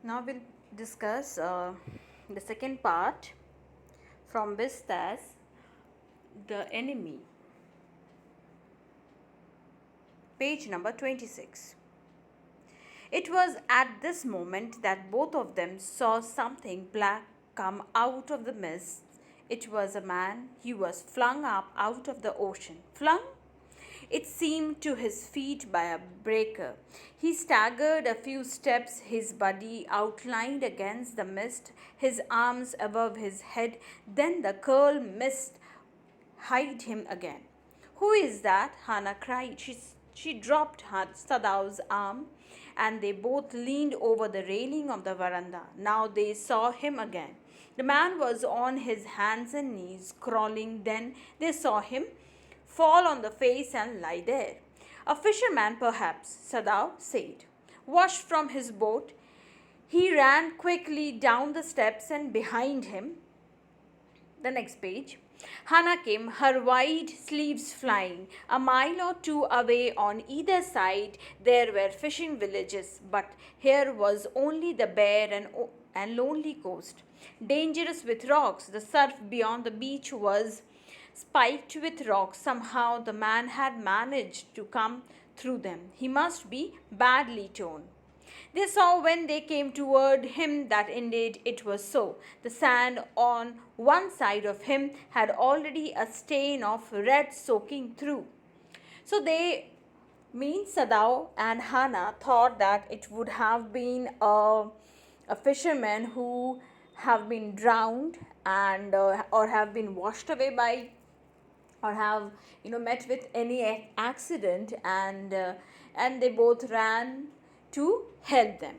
Now we'll discuss the second part from Vistas, the enemy, page number 26. It was at this moment that both of them saw something black come out of the mist. It was a man. He was flung up out of the ocean. Flung? It seemed to his feet by a breaker. He staggered a few steps, his body outlined against the mist, his arms above his head. Then the curl mist hid him again. Who is that? Hannah cried. She dropped Sadav's arm and they both leaned over the railing of the veranda. Now they saw him again. The man was on his hands and knees, crawling. Then they saw him fall on the face and lie there. A fisherman, perhaps, Sadav said. Washed from his boat, he ran quickly down the steps and behind him. The next page. Hannah came, her wide sleeves flying. A mile or two away on either side there were fishing villages, but here was only the bare and lonely coast. Dangerous with rocks, the surf beyond the beach was spiked with rocks. Somehow the man had managed to come through them. He must be badly torn. They saw when they came toward him that indeed it was so. The sand on one side of him had already a stain of red soaking through. So they, Sadao and Hannah, thought that it would have been a fisherman who have been drowned and or have been washed away by or have met with any accident, and they both ran to help them.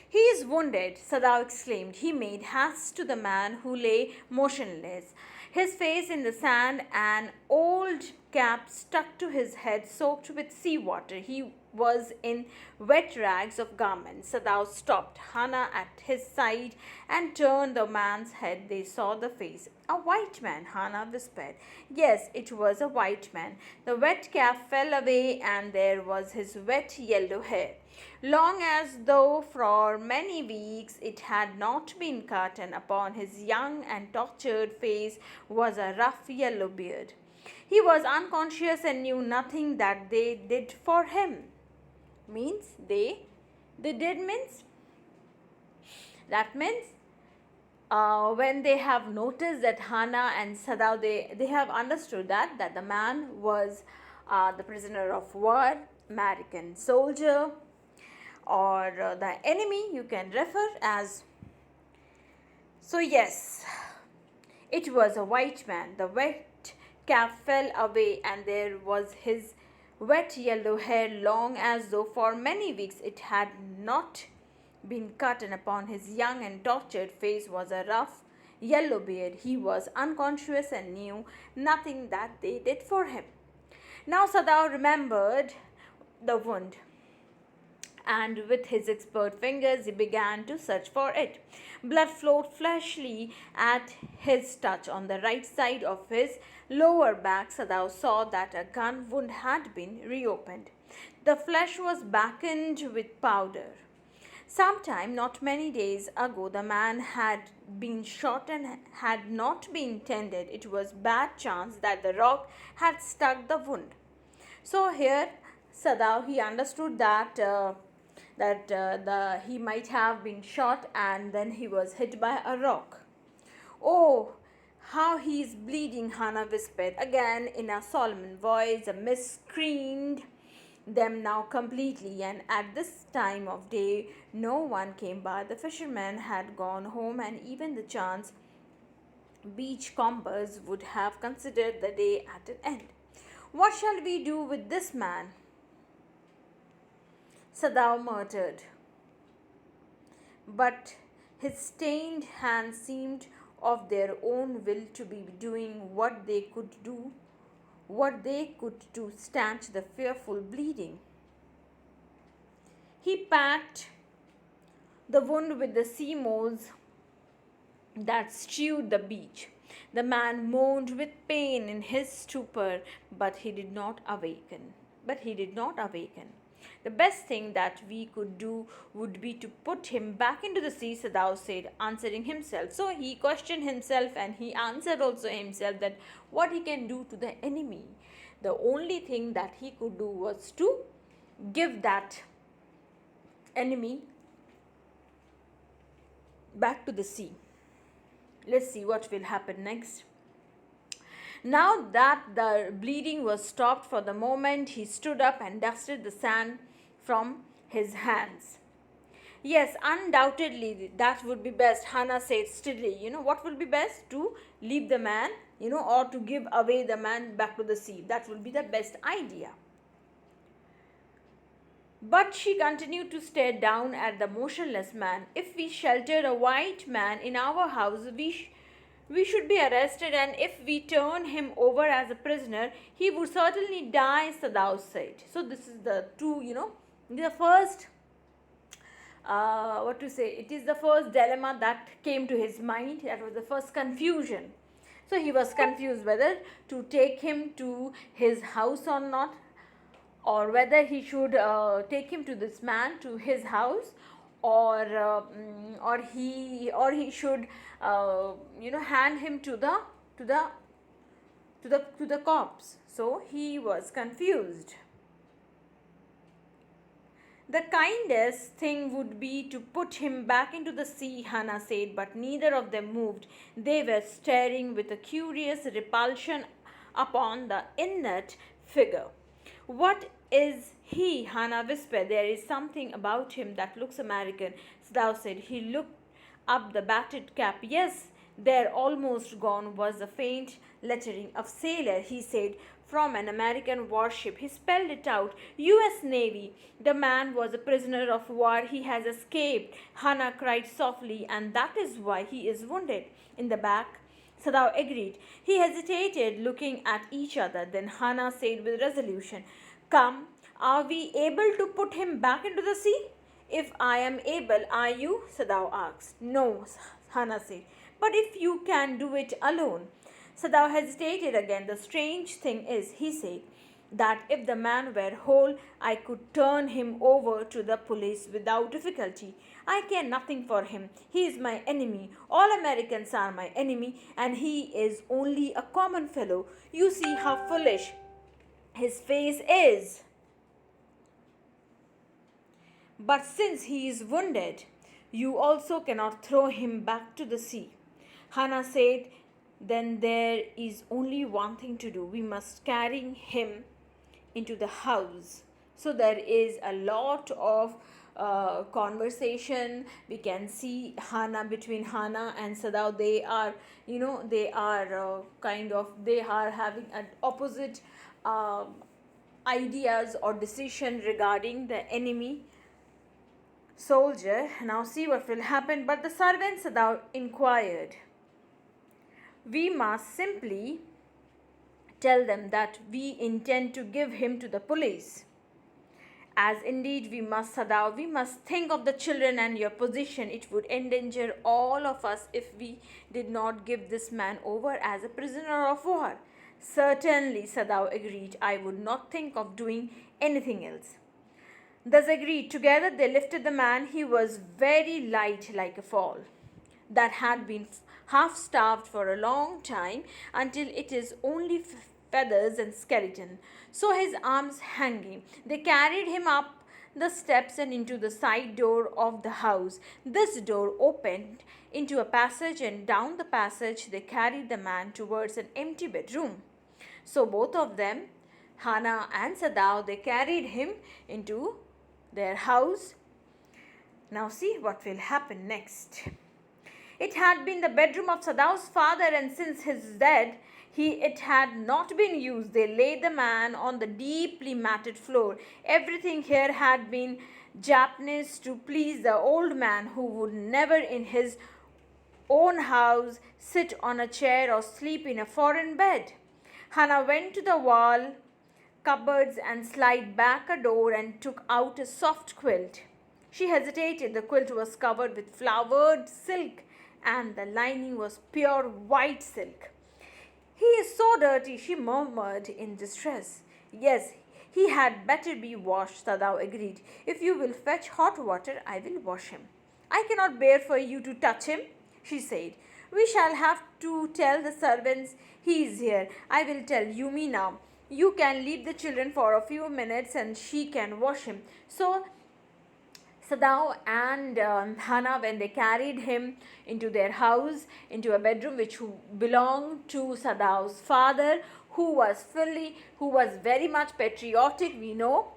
He is wounded, Sadao exclaimed. He made haste to the man who lay motionless, his face in the sand, an old cap stuck to his head, soaked with sea water. He was in wet rags of garments. Sadao stopped Hannah at his side and turned the man's head. They saw the face. A white man, Hannah whispered. Yes, it was a white man. The wet cap fell away and there was his wet yellow hair, long as though for many weeks it had not been cut, and upon his young and tortured face was a rough yellow beard. He was unconscious and knew nothing that they did for him. Means they did means that means when they have noticed that Hannah and Sadao, they have understood that the man was the prisoner of war, American soldier, or the enemy, you can refer as. So yes, it was a white man. The wet cap fell away and there was his wet yellow hair, long as though for many weeks it had not been cut, and upon his young and tortured face was a rough yellow beard. He was unconscious and knew nothing that they did for him. Now Sadao remembered the wound, and with his expert fingers he began to search for it. Blood flowed freshly at his touch. On the right side of his lower back, Sadao saw that a gun wound had been reopened. The flesh was blackened with powder. Sometime, not many days ago, the man had been shot and had not been tended. It was bad chance that the rock had stuck the wound. So here, Sadao, he understood that he might have been shot and then he was hit by a rock. Oh, how he is bleeding, Hannah whispered. Again in a solemn voice, a mist screened them now completely, and at this time of day no one came by. The fishermen had gone home, and even the chance beachcombers would have considered the day at an end. What shall we do with this man? Sadao muttered. But his stained hands seemed of their own will to be doing what they could to stanch the fearful bleeding. He packed the wound with the sea moss that strewed the beach. The man moaned with pain in his stupor, but he did not awaken. The best thing that we could do would be to put him back into the sea, Sadao said, answering himself. So he questioned himself and he answered also himself that what he can do to the enemy. The only thing that he could do was to give that enemy back to the sea. Let's see what will happen next. Now that the bleeding was stopped for the moment, he stood up and dusted the sand from his hands. Yes, undoubtedly that would be best, Hannah said steadily. What will be best? To leave the man, or to give away the man back to the sea. That will be the best idea. But she continued to stare down at the motionless man. If we shelter a white man in our house, we should be arrested, and if we turn him over as a prisoner, he would certainly die, Sadao said. So this is the the first, it is the first dilemma that came to his mind. That was the first confusion. So he was confused whether to take him to his house or not, or whether he should take him to this man to his house, or he should hand him to the cops. So he was confused. The kindest thing would be to put him back into the sea, Hannah said, but neither of them moved. They were staring with a curious repulsion upon the inert figure. What is he? Hannah whispered. There is something about him that looks American, Sadao said. He looked up the battered cap. Yes, there, almost gone, was the faint lettering of sailor, he said, from an American warship. He spelled it out. U.S. Navy. The man was a prisoner of war. He has escaped, Hannah cried softly, and that is why he is wounded in the back. Sadao agreed. He hesitated, looking at each other. Then Hannah said with resolution, Come, are we able to put him back into the sea? If I am able, are you? Sadao asked. No, Hannah said. But if you can do it alone. Sadao hesitated again. The strange thing is, he said, that if the man were whole, I could turn him over to the police without difficulty. I care nothing for him. He is my enemy. All Americans are my enemy, and he is only a common fellow. You see how foolish his face is. But since he is wounded, you also cannot throw him back to the sea. Hannah said, Then there is only one thing to do. We must carry him into the house. So there is a lot of conversation. We can see between Hannah and Sadao. They are having an opposite ideas or decision regarding the enemy soldier. Now see what will happen. But the servant Sadao inquired, We must simply tell them that we intend to give him to the police. As indeed we must, Sadao, we must think of the children and your position. It would endanger all of us if we did not give this man over as a prisoner of war. Certainly, Sadao agreed. I would not think of doing anything else. Thus agreed, together they lifted the man. He was very light, like a fall that had been half starved for a long time, until it is only feathers and skeleton. So his arms hanging. They carried him up the steps and into the side door of the house. This door opened into a passage, and down the passage they carried the man towards an empty bedroom. So both of them, Hannah and Sadao, they carried him into their house. Now see what will happen next. It had been the bedroom of Sadao's father, and since his death, it had not been used. They laid the man on the deeply matted floor. Everything here had been Japanese to please the old man, who would never in his own house sit on a chair or sleep in a foreign bed. Hannah went to the wall cupboards and slid back a door and took out a soft quilt. She hesitated. The quilt was covered with flowered silk, and the lining was pure white silk. He is so dirty, she murmured in distress. Yes, He had better be washed, Sadao agreed. If you will fetch hot water, I will wash him. I cannot bear for you to touch him, she said. We shall have to tell the servants he is here. I will tell Yumi now. You can leave the children for a few minutes and she can wash him. So Sadao and Hana, when they carried him into their house, into a bedroom which belonged to Sadao's father, who was very much patriotic, we know,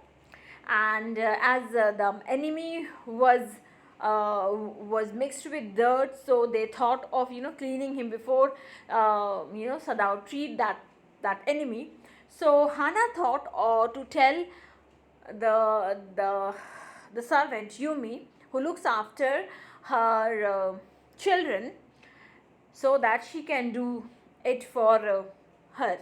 and as the enemy was mixed with dirt, so they thought of cleaning him before Sadao treat that enemy. So Hana thought to tell the the servant Yumi, who looks after her children, so that she can do it for her.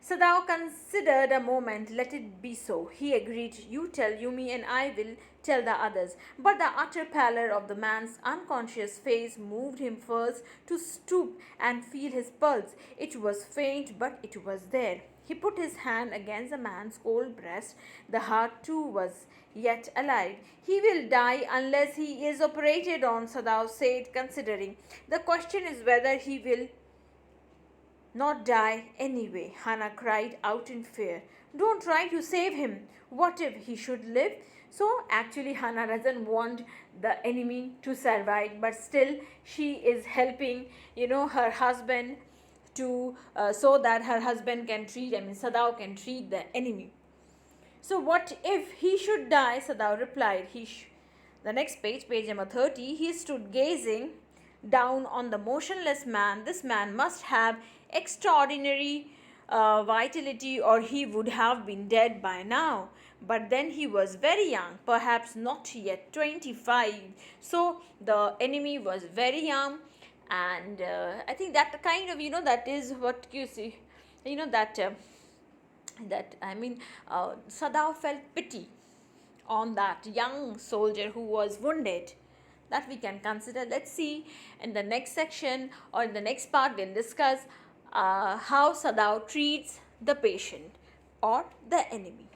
Sadao considered a moment. Let it be so, he agreed. You tell Yumi and I will tell the others. But the utter pallor of the man's unconscious face moved him first to stoop and feel his pulse. It was faint, but it was there. He put his hand against the man's cold breast. The heart too was yet alive. He will die unless he is operated on, Sadao said, considering. The question is whether he will not die anyway, Hannah cried out in fear. Don't try to save him. What if he should live? So actually Hannah doesn't want the enemy to survive, but still she is helping, her husband to so that her husband can Sadao can treat the enemy. So what if he should die? Sadao replied. The next page, page number 30, he stood gazing down on the motionless man. This man must have extraordinary vitality, or he would have been dead by now. But then he was very young, perhaps not yet 25. So the enemy was very young, and I think that kind of that is what you see, Sadao felt pity on that young soldier who was wounded. That we can consider. Let's see in the next section, or in the next part we'll discuss how Sadao treats the patient or the enemy.